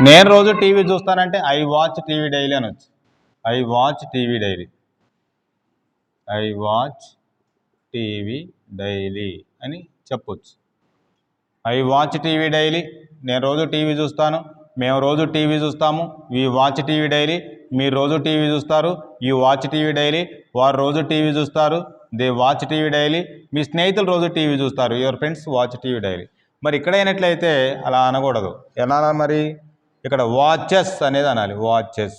నేను రోజు టీవీ చూస్తానంటే ఐ వాచ్ టీవీ డైలీ అనొచ్చు. I watch TV daily, I watch TV daily అని చెప్పొచ్చు. ఐ వాచ్ టీవీ డైలీ, నేను రోజు టీవీ చూస్తాను, మేము రోజు టీవీ చూస్తాము. వి వాచ్ టీవీ డైలీ, మీరు రోజు టీవీ చూస్తారు. యూ వాచ్ టీవీ డైలీ, వారు రోజు టీవీ చూస్తారు. దే వాచ్ టీవీ డైలీ, మీ స్నేహితులు రోజు టీవీ చూస్తారు. Your friends watch TV daily. మరి ఇక్కడ అయినట్లయితే అలా అనకూడదు. ఎలా మరి ఇక్కడ వాచెస్ అనేది అనాలి. వాచెస్,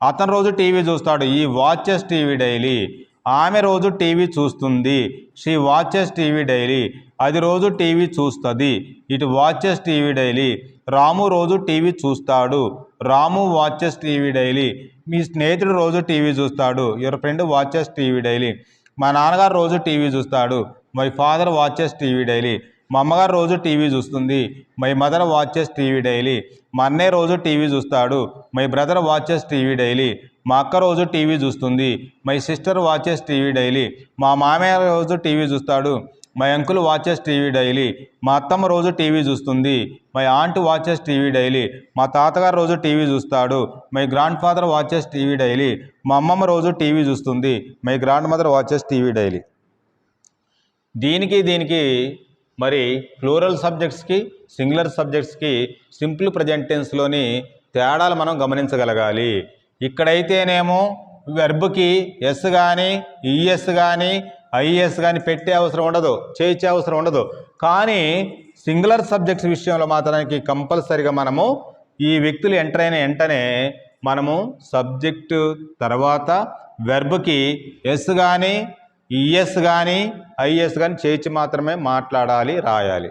అతను రోజు టీవీ చూస్తాడు. ఈ వాచెస్ టీవీ డైలీ, ఆమె రోజు టీవీ చూస్తుంది. షీ వాచెస్ టీవీ డైలీ, అది రోజు టీవీ చూస్తుంది. ఇటు వాచెస్ టీవీ డైలీ, రాము రోజు టీవీ చూస్తాడు. రాము వాచెస్ టీవీ డైలీ, మీ స్నేహితుడు రోజు టీవీ చూస్తాడు. Your friend watches TV daily. మా నాన్నగారు రోజు టీవీ చూస్తాడు. My father watches TV daily. మా అమ్మగారు రోజు టీవీ చూస్తుంది. My mother watches TV daily. మా అన్నయ్య రోజు టీవీ చూస్తాడు. My brother watches TV daily. మా అక్క రోజు టీవీ చూస్తుంది. My sister watches TV daily. మా మామయ్య రోజు టీవీ చూస్తాడు. My uncle watches TV daily. మా అత్తమ్మ రోజు టీవీ చూస్తుంది. My aunt watches TV daily. మా తాతగారు రోజు టీవీ చూస్తాడు. My grandfather watches TV daily. మా అమ్మమ్మ రోజు టీవీ చూస్తుంది. My grandmother watches TV daily. దీనికి మరి ప్లూరల్ సబ్జెక్ట్స్కి, సింగులర్ సబ్జెక్ట్స్కి సింపుల్ ప్రజెంట్ టెన్స్లోని తేడాలు మనం గమనించగలగాలి. ఇక్కడైతేనేమో వెర్బ్కి ఎస్ కానీ, ఈఎస్ కానీ, ఐఎస్ కానీ పెట్టే అవసరం ఉండదు, చేయించే అవసరం ఉండదు. కానీ సింగులర్ సబ్జెక్ట్స్ విషయంలో మాత్రానికి కంపల్సరిగా మనము ఈ వ్యక్తులు ఎంటర్ అయిన వెంటనే మనము సబ్జెక్టు తర్వాత వెర్బ్కి ఎస్ కానీ, ఈఎస్ కానీ, ఐఎస్ కానీ చేయించి మాత్రమే మాట్లాడాలి, రాయాలి.